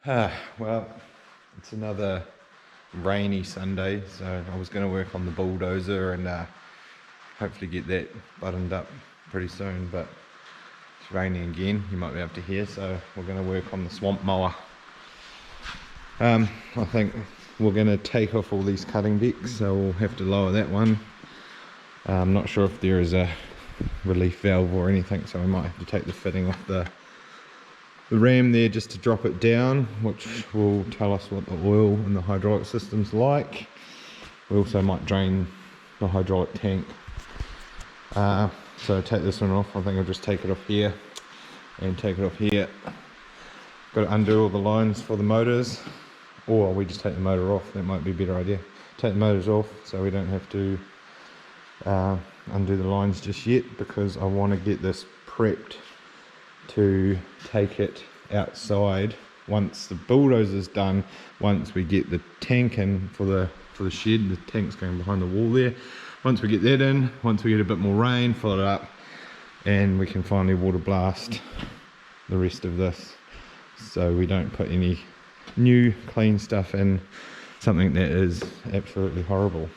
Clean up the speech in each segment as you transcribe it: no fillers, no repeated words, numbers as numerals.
Well, it's another rainy Sunday, so I was going to work on the bulldozer and hopefully get that buttoned up pretty soon, but it's raining again, you might be able to hear, so we're going to work on the swamp mower. I think we're going to take off all these cutting decks, so we'll have to lower that one. I'm not sure if there is a relief valve or anything, so we might have to take the fitting off the ram there just to drop it down, which will tell us what the oil in the hydraulic system's like. We also might drain the hydraulic tank. So take this one off. I think I'll just take it off here and take it off here. Got to undo all the lines for the motors, or we just take the motor off. That might be a better idea. Take the motors off so we don't have to undo the lines just yet, because I want to get this prepped to take it outside once the bulldozer's done. Once we get the tank in for the shed, the tank's going behind the wall there. Once we get that in, once we get a bit more rain, fill it up, and we can finally water blast the rest of this, so we don't put any new clean stuff in something that is absolutely horrible.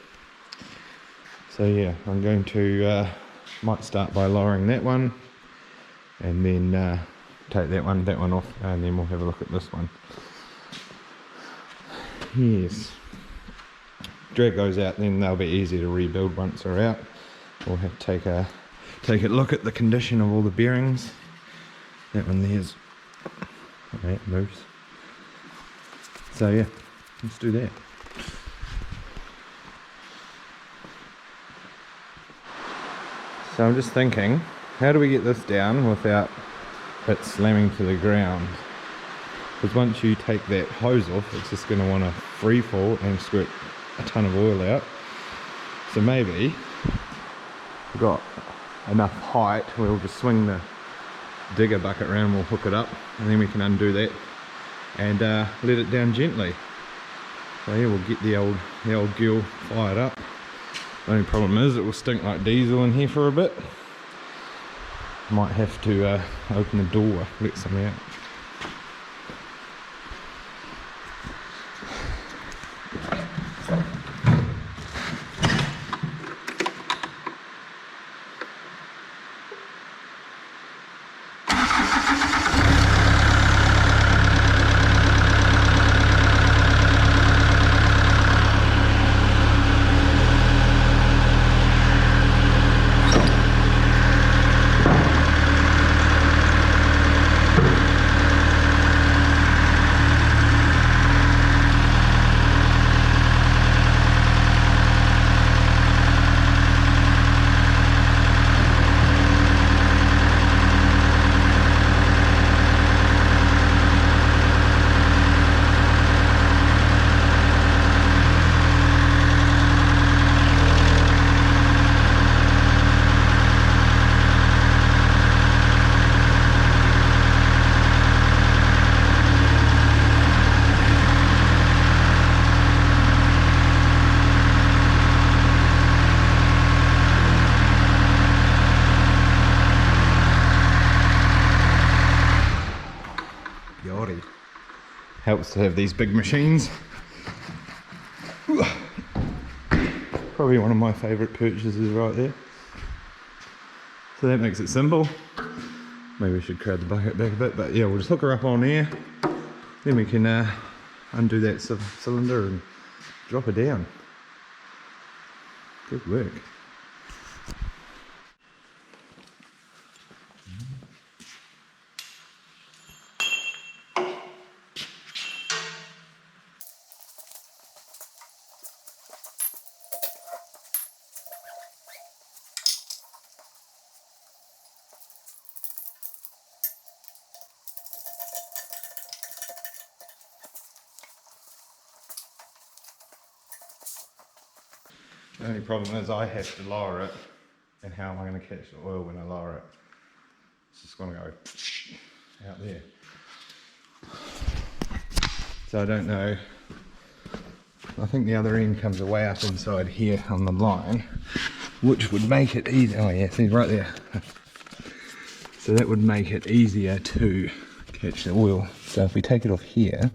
So yeah, I'm going to might start by lowering that one, and then take that one off, and then we'll have a look at this one. Yes, drag those out, then they'll be easy to rebuild once they're out. We'll have to take a look at the condition of all the bearings. That one there's, that moves. So yeah, let's do that. So I'm just thinking, how do we get this down without it slamming to the ground? Because once you take that hose off, it's just going to want to free fall and squirt a ton of oil out. So maybe we've got enough height, we'll just swing the digger bucket around, we'll hook it up, and then we can undo that and let it down gently. So yeah, we'll get the old girl fired up. The only problem is it will stink like diesel in here for a bit. Might have to open the door, let some out. Helps to have these big machines. Probably one of my favourite purchases right there. So that makes it simple. Maybe we should crowd the bucket back a bit, but yeah, we'll just hook her up on there. Then we can undo that cylinder and drop her down. Good work. The only problem is I have to lower it, and how am I going to catch the oil when I lower it? It's just going to go out there. So I don't know. I think the other end comes way up inside here on the line, which would make it easy. Oh yeah, see right there. So that would make it easier to catch the oil. So if we take it off here,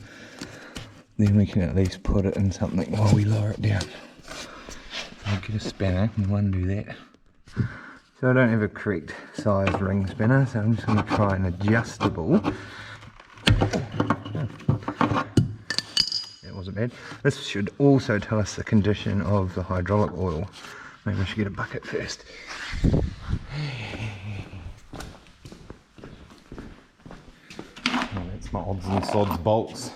then we can at least put it in something while we lower it down. I'll get a spanner and undo that. So I don't have a correct size ring spinner, so I'm just going to try an adjustable. That wasn't bad. This should also tell us the condition of the hydraulic oil. Maybe I should get a bucket first. Oh, that's my odds and sods bolts.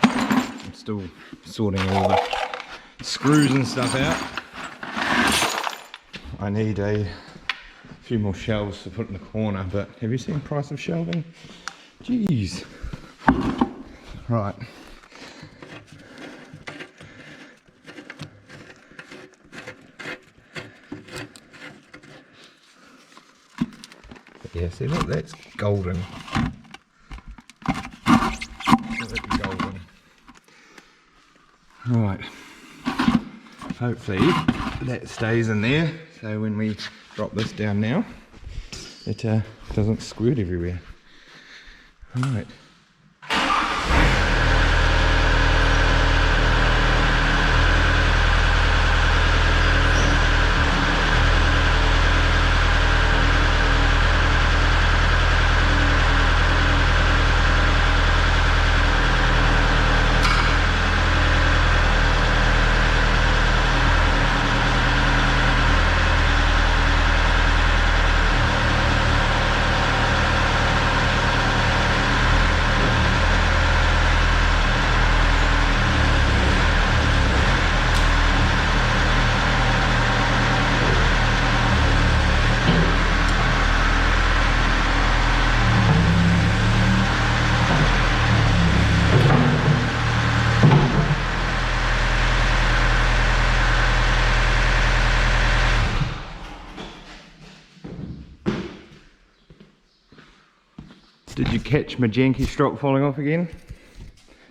I'm still sorting all the screws and stuff out. I need a few more shelves to put in the corner, but have you seen the price of shelving? Jeez. Right. But yeah, see, look, that's golden. That's golden. Right. Hopefully that stays in there, so when we drop this down now, it doesn't squirt everywhere. Alright. Did you catch my janky stroke falling off again?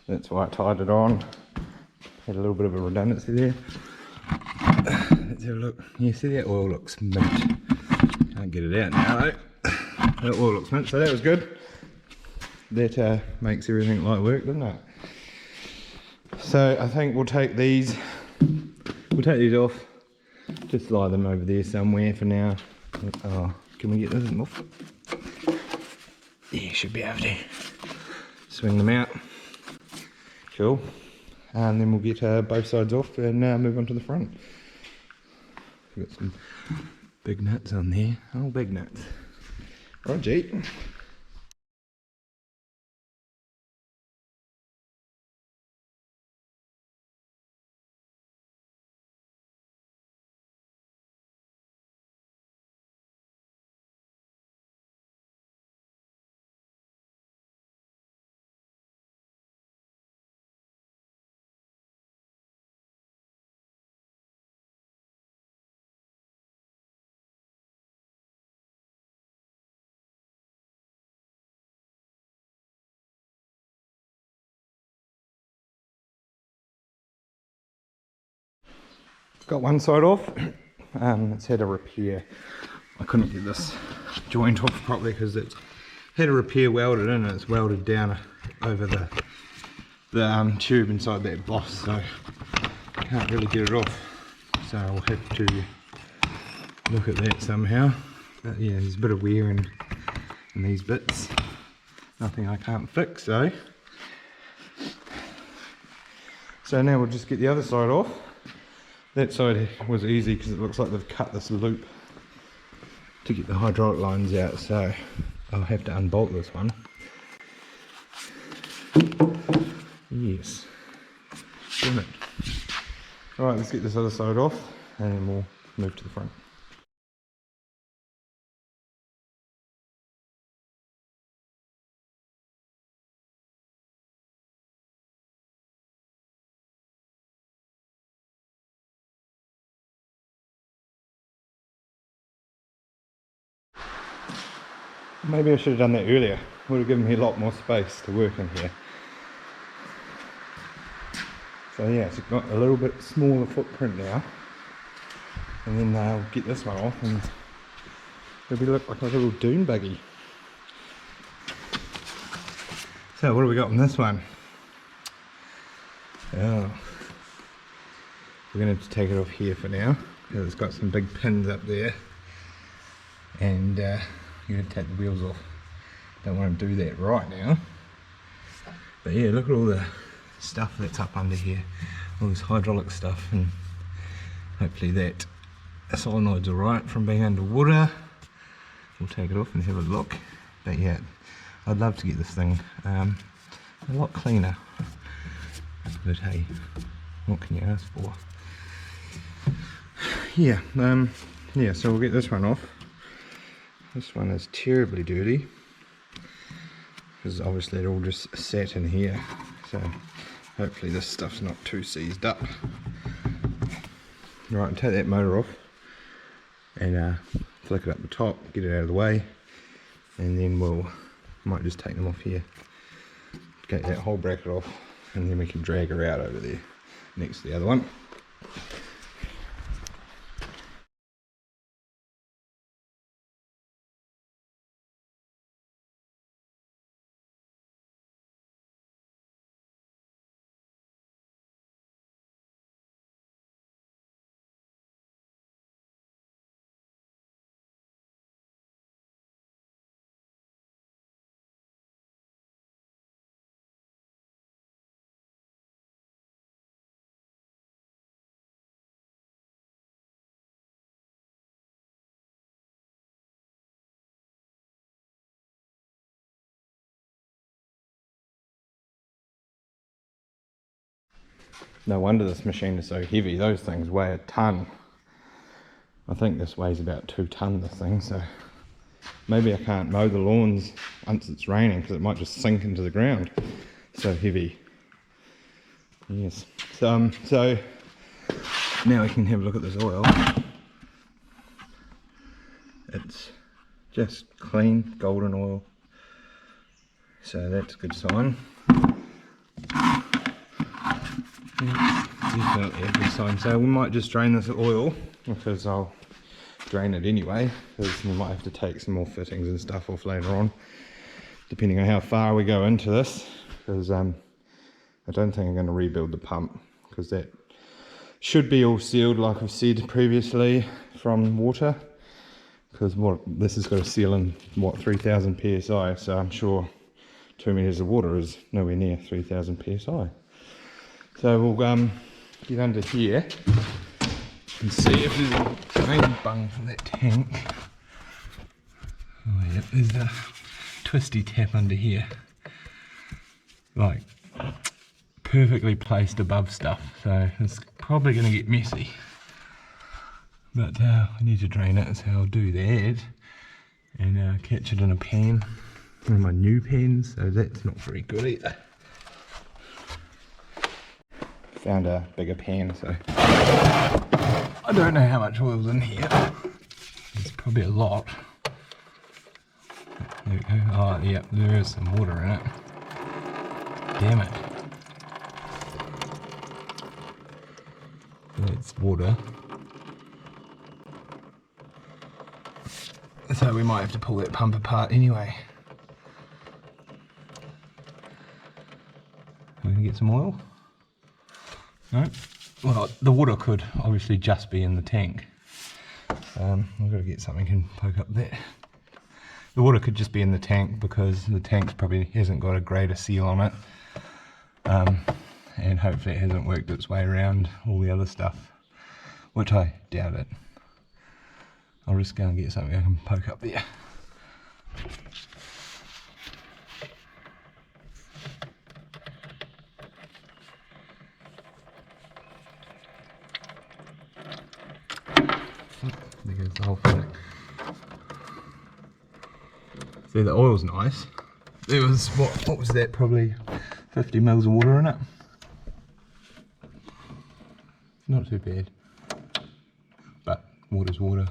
That's why I tied it on. Had a little bit of a redundancy there. Let's have a look. You see that oil looks mint. Can't get it out now though. That oil looks mint, so that was good. That makes everything light work, doesn't it? So I think we'll take these off. Just lie them over there somewhere for now. Oh, can we get this off? Yeah, should be able to swing them out. Cool. And then we'll get both sides off and move on to the front. We've got some big nuts on there. Oh, big nuts. Right, Jeet. Got one side off. It's had a repair. I couldn't get this joint off properly because it's had a repair welded in and it's welded down over the tube inside that boss, so I can't really get it off. So I'll have to look at that somehow. But yeah, there's a bit of wear in these bits. Nothing I can't fix though. So now we'll just get the other side off. That side was easy because it looks like they've cut this loop to get the hydraulic lines out, so I'll have to unbolt this one. Yes. Damn it. Alright, let's get this other side off and then we'll move to the front. Maybe I should have done that earlier. Would have given me a lot more space to work in here. So yeah, it's got a little bit smaller footprint now. And then I'll get this one off and it'll look like a little dune buggy. So what do we got on this one? Oh, we're going to have to take it off here for now because it's got some big pins up there, and you're going to take the wheels off. Don't want to do that right now, but yeah, look at all the stuff that's up under here, all this hydraulic stuff, and hopefully that solenoid's alright from being underwater. We'll take it off and have a look. But yeah, I'd love to get this thing a lot cleaner, but hey, what can you ask for? Yeah, yeah, so we'll get this one off. This one is terribly dirty because obviously it all just sat in here, so hopefully this stuff's not too seized up. Right, take that motor off and flick it up the top, get it out of the way, and then might just take them off here, get that whole bracket off, and then we can drag her out over there next to the other one. No wonder this machine is so heavy. Those things weigh a ton. I think this weighs about 2 tons, this thing, so maybe I can't mow the lawns once it's raining because it might just sink into the ground. So heavy. Yes. So now we can have a look at this oil. It's just clean golden oil, so that's a good sign. Definitely a good sign. So we might just drain this oil, because I'll drain it anyway, because we might have to take some more fittings and stuff off later on, depending on how far we go into this, because I don't think I'm going to rebuild the pump, because that should be all sealed like I've said previously from water, because this has got a seal in 3000 psi, so I'm sure 2 meters of water is nowhere near 3000 psi. So we'll get under here and see if there's a drain bung for that tank. Oh yeah, there's a twisty tap under here, like perfectly placed above stuff, so it's probably going to get messy. But I need to drain it, so I'll do that and catch it in a pan, one of my new pans, so that's not very good either. Found a bigger pan, so I don't know how much oil's in here. It's probably a lot. There we go. Oh, yeah, there is some water in it. Damn it. That's water. So we might have to pull that pump apart anyway. We can get some oil. No? Well, the water could obviously just be in the tank. I've got to get something and poke up that. The water could just be in the tank because the tank probably hasn't got a greater seal on it. And hopefully it hasn't worked its way around all the other stuff, which I doubt it. I'll just go and get something I can poke up there. There goes the whole thing. See, the oil's nice. There was, what was that, probably 50 mils of water in it. Not too bad, but water's water.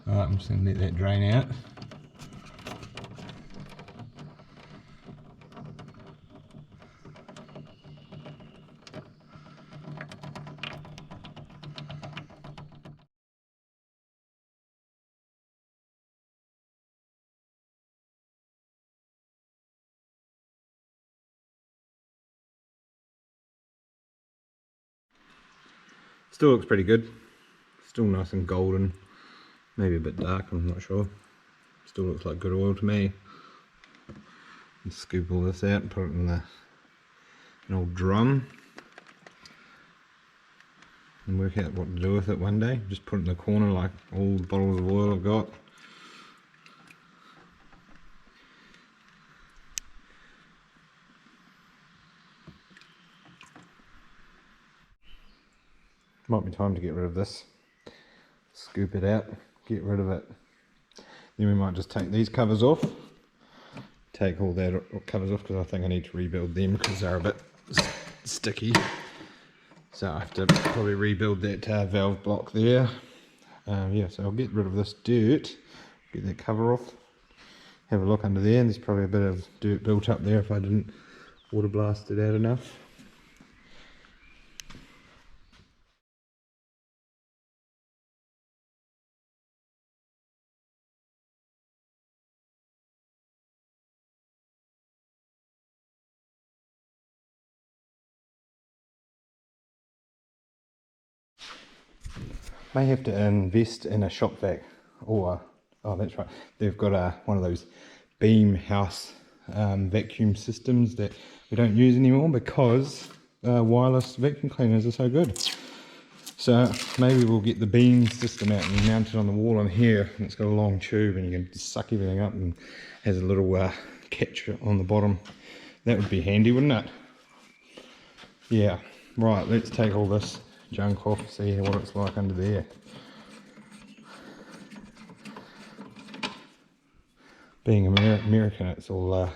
Alright, I'm just going to let that drain out. Still looks pretty good. Still nice and golden. Maybe a bit dark, I'm not sure. Still looks like good oil to me. Let's scoop all this out and put it in an old drum. And work out what to do with it one day. Just put it in the corner like all the bottles of oil I've got. Might be time to get rid of this. Scoop it out, get rid of it. Then we might just take these covers off. Take all that covers off because I think I need to rebuild them because they're a bit sticky. So I have to probably rebuild that valve block there. Yeah, so I'll get rid of this dirt, get that cover off. Have a look under there, and there's probably a bit of dirt built up there if I didn't water blast it out enough. May have to invest in a shop vac, or oh that's right, they've got one of those beam house vacuum systems that we don't use anymore because wireless vacuum cleaners are so good. So maybe we'll get the beam system out and mount it on the wall in here, and it's got a long tube and you can just suck everything up and has a little catcher on the bottom. That would be handy, wouldn't it? Yeah, right, let's take all this junk off, see what it's like under there. Being American, it's all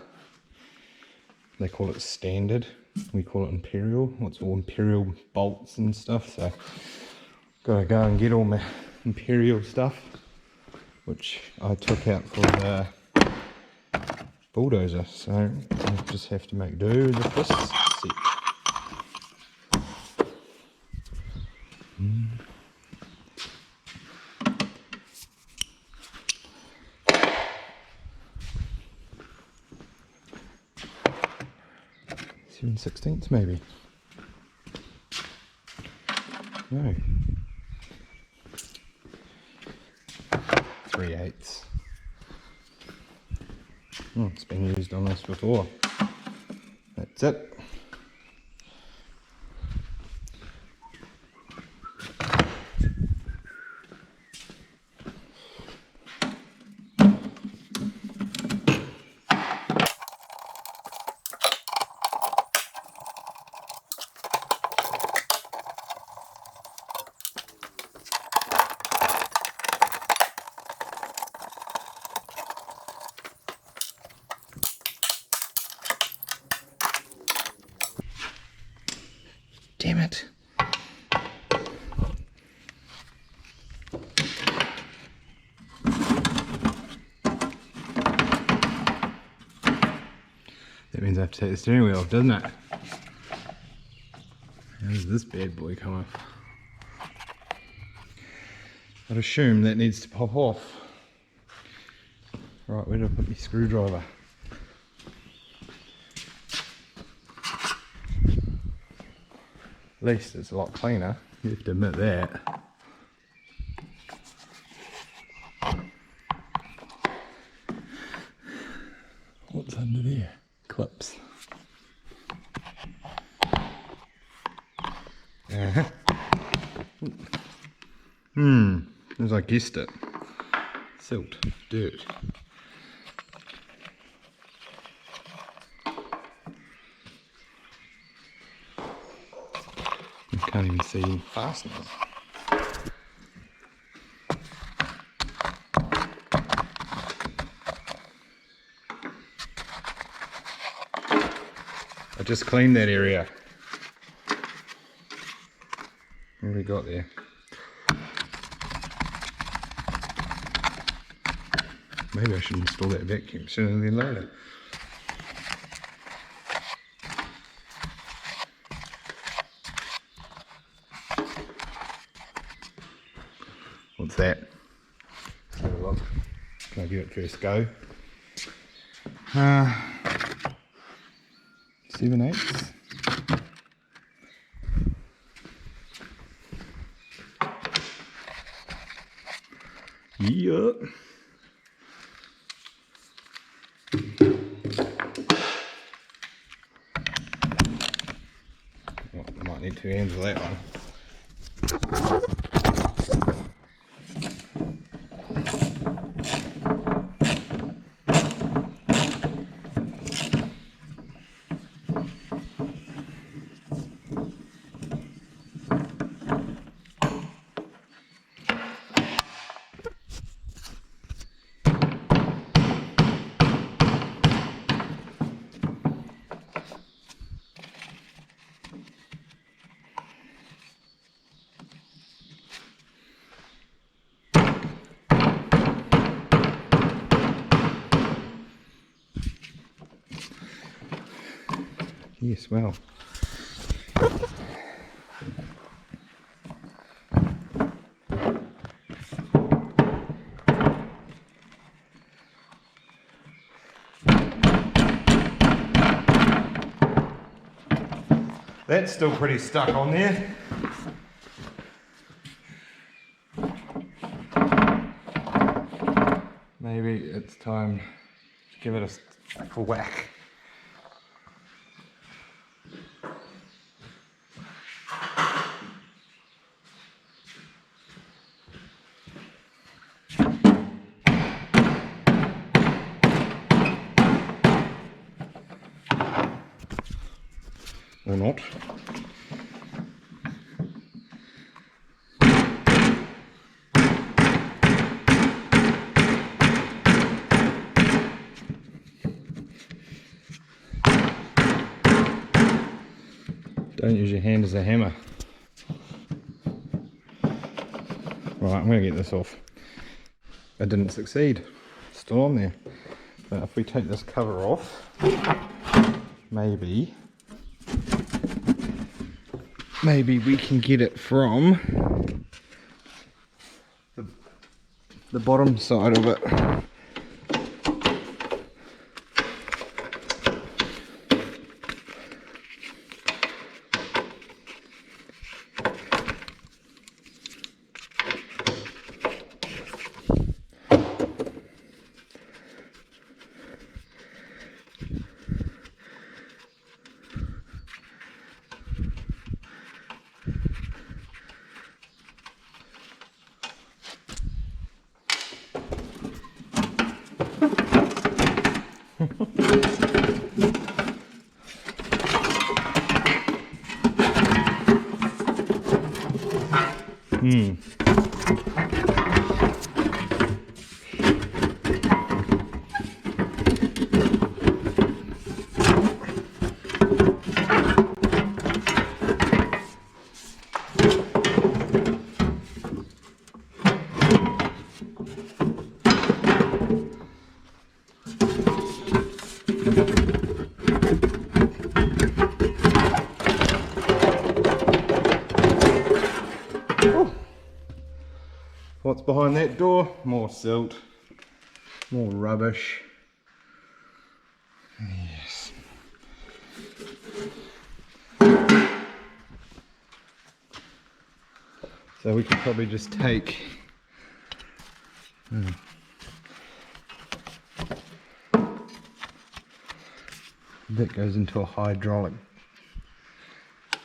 they call it standard, we call it imperial. It's all imperial bolts and stuff, so gotta go and get all my imperial stuff, which I took out for the bulldozer, so I just have to make do with this set. 7/16 maybe. No. 3/8. Oh, it's been used on this before. That's it. Damn it. That means I have to take the steering wheel off, doesn't it? How does this bad boy come off? I'd assume that needs to pop off. Right, where do I put my screwdriver? At least it's a lot cleaner, you have to admit that. What's under there? Clips. As I guessed it. Silt, dirt. I can't even see fasteners. I just cleaned that area. What have we got there? Maybe I should install that vacuum sooner than later. What's that? Let's have a look. Can I give it first go? 7/8. Yeah. Oh, I might need 2 hands for that one. Yes, well. That's still pretty stuck on there. Maybe it's time to give it a whack. Or not. Don't use your hand as a hammer. Right, I'm going to get this off. I didn't succeed. Still on there. But if we take this cover off, maybe we can get it from the bottom side of it. What's behind that door? More silt, more rubbish. Yes. So we could probably just take that goes into a hydraulic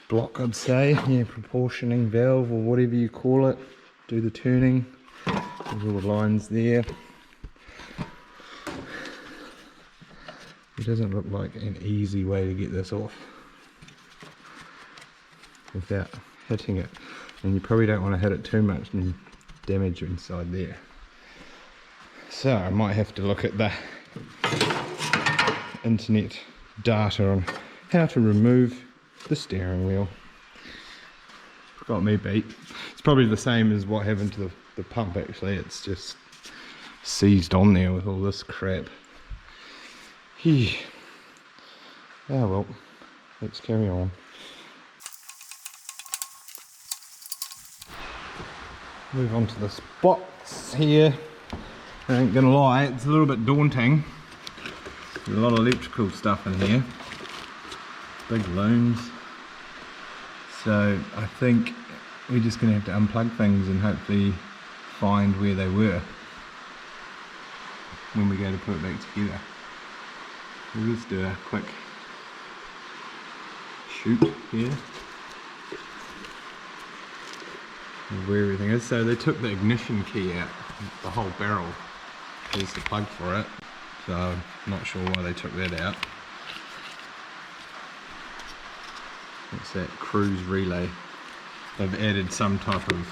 block, I'd say. Yeah, proportioning valve or whatever you call it. Do the turning. There's all the lines there. It doesn't look like an easy way to get this off without hitting it. And you probably don't want to hit it too much and damage inside there. So I might have to look at the internet data on how to remove the steering wheel. Got me beat. It's probably the same as what happened to the pump actually. It's just seized on there with all this crap. Oh well, let's carry on. Move on to the spots here. I ain't gonna lie, it's a little bit daunting. There's a lot of electrical stuff in here. Big looms. So I think we're just going to have to unplug things and hopefully find where they were. when we go to put it back together. We'll just do a quick shoot here of where everything is. So they took the ignition key out, the whole barrel. Here's the plug for it. So I'm not sure why they took that out. It's that cruise relay. They've added some type of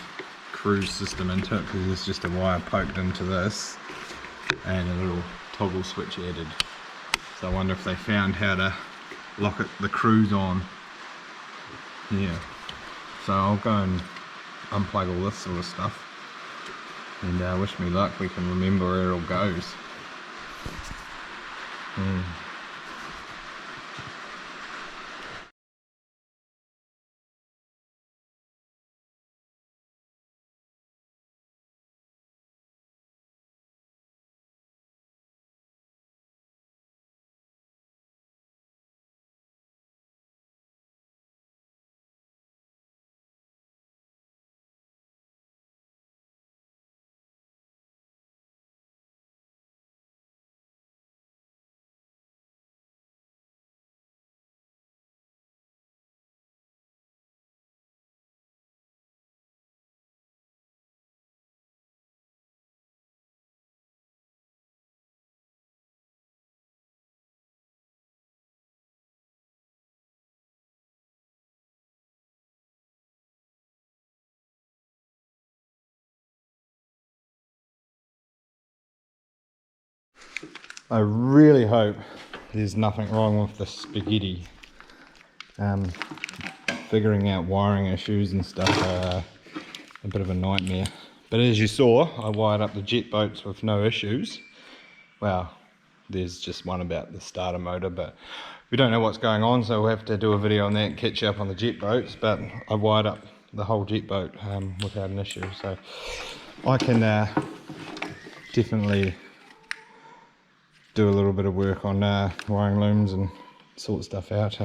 cruise system into it because there's just a wire poked into this and a little toggle switch added. So I wonder if they found how to lock the cruise on. Yeah. So I'll go and unplug all this sort of stuff and wish me luck, we can remember where it all goes. I really hope there's nothing wrong with the spaghetti. Figuring out wiring issues and stuff are a bit of a nightmare. But as you saw, I wired up the jet boats with no issues. Well, there's just one about the starter motor, but we don't know what's going on, so we'll have to do a video on that and catch you up on the jet boats. But I wired up the whole jet boat without an issue, so I can definitely do a little bit of work on wiring looms and sort stuff out.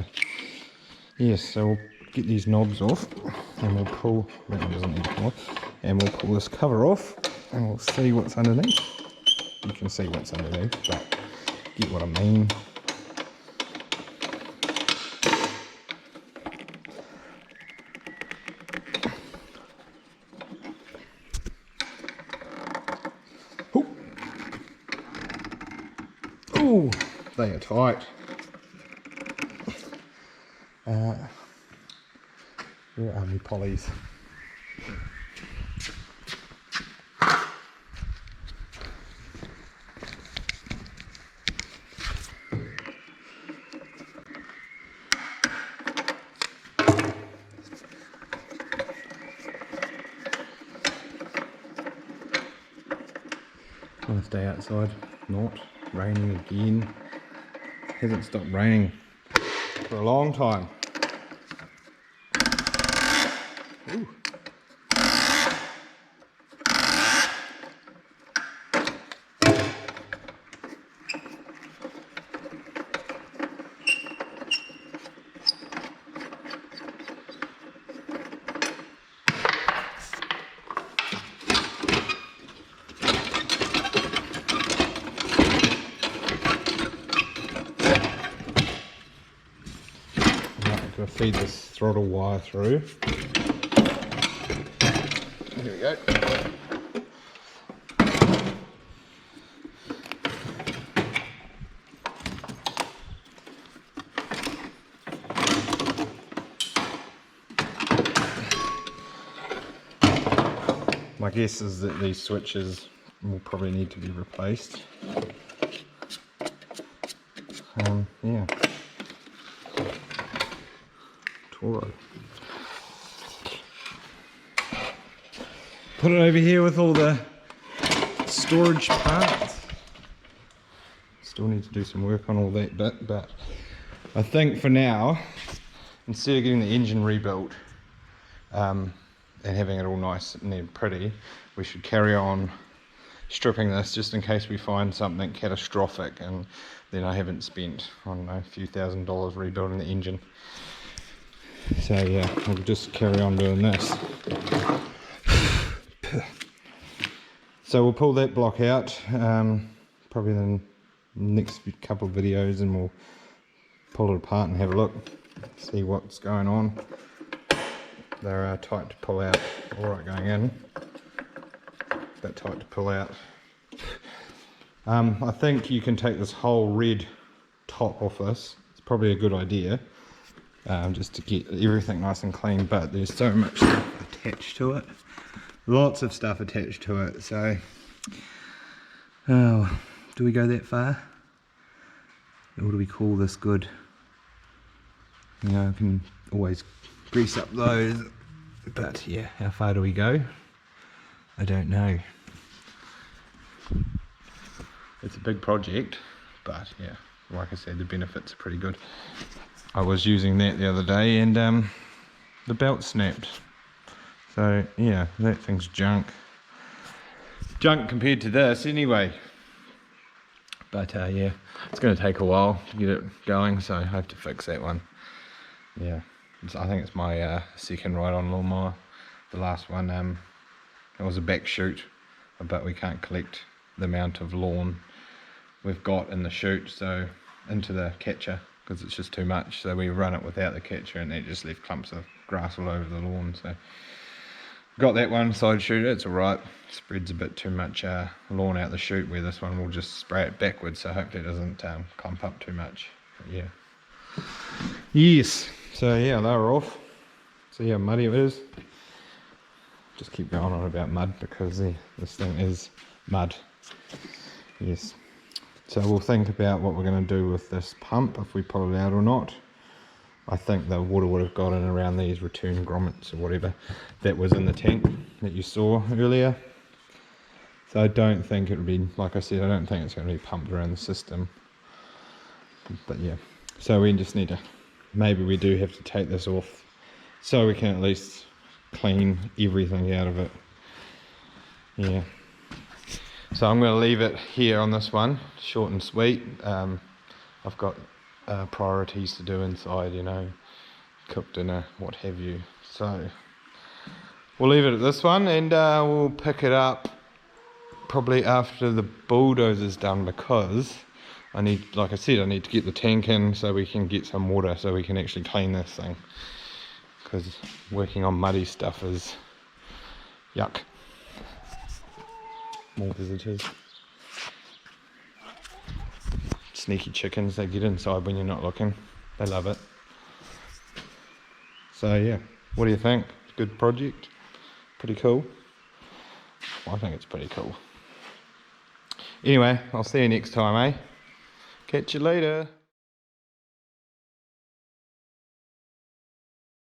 Yes, so we'll get these knobs off and we'll pull, that one doesn't need to come off, and we'll pull this cover off and we'll see what's underneath. You can see what's underneath, but get what I mean. Oh, they are tight. Where are my polys? Want to stay outside? Not raining again. Hasn't stopped raining for a long time. Ooh. Going to feed this throttle wire through. Here we go. My guess is that these switches will probably need to be replaced. Yeah. Toro. Put it over here with all the storage parts. Still need to do some work on all that bit, but I think for now, instead of getting the engine rebuilt and having it all nice and pretty, we should carry on stripping this just in case we find something catastrophic, and then I haven't spent, I don't know, a few $1,000s rebuilding the engine. So yeah, we'll just carry on doing this. So we'll pull that block out, probably in the next couple of videos, and we'll pull it apart and have a look, see what's going on. They're tight to pull out, alright going in, a bit tight to pull out. I think you can take this whole red top off this. It's probably a good idea, just to get everything nice and clean, but there's so much stuff attached to it. Lots of stuff attached to it, so... Oh, do we go that far? Or do we call this good? You know, I can always grease up those, but yeah, how far do we go? I don't know. It's a big project, but yeah, like I said, the benefits are pretty good. I was using that the other day, and the belt snapped. So yeah, that thing's junk. Junk compared to this anyway. But yeah, it's going to take a while to get it going, so I have to fix that one. Yeah, I think it's my second ride-on lawnmower. The last one, it was a back chute, but we can't collect the amount of lawn we've got in the chute, so into the catcher, because it's just too much. So we run it without the catcher, and that just left clumps of grass all over the lawn. So got that one side chute, it's alright. Spreads a bit too much lawn out the chute, where this one will just spray it backwards, so hopefully it doesn't clump up too much. But yeah. Yes, so yeah, they were off. See how muddy it is. Just keep going on about mud, because this thing is mud. Yes. So we'll think about what we're going to do with this pump, if we pull it out or not. I think the water would have got in around these return grommets or whatever that was in the tank that you saw earlier. So I don't think it would be, like I said, I don't think it's going to be pumped around the system. But yeah, so we just need to, maybe we do have to take this off so we can at least clean everything out of it. Yeah. So I'm going to leave it here on this one, short and sweet. I've got priorities to do inside, you know, cook dinner, what have you. So we'll leave it at this one, and we'll pick it up probably after the bulldozer's done, because I need, like I said, I need to get the tank in so we can get some water so we can actually clean this thing, because working on muddy stuff is yuck. More visitors. Sneaky chickens, they get inside when you're not looking. They love it. So yeah, what do you think? Good project? Pretty cool? Well, I think it's pretty cool. Anyway, I'll see you next time, eh? Catch you later.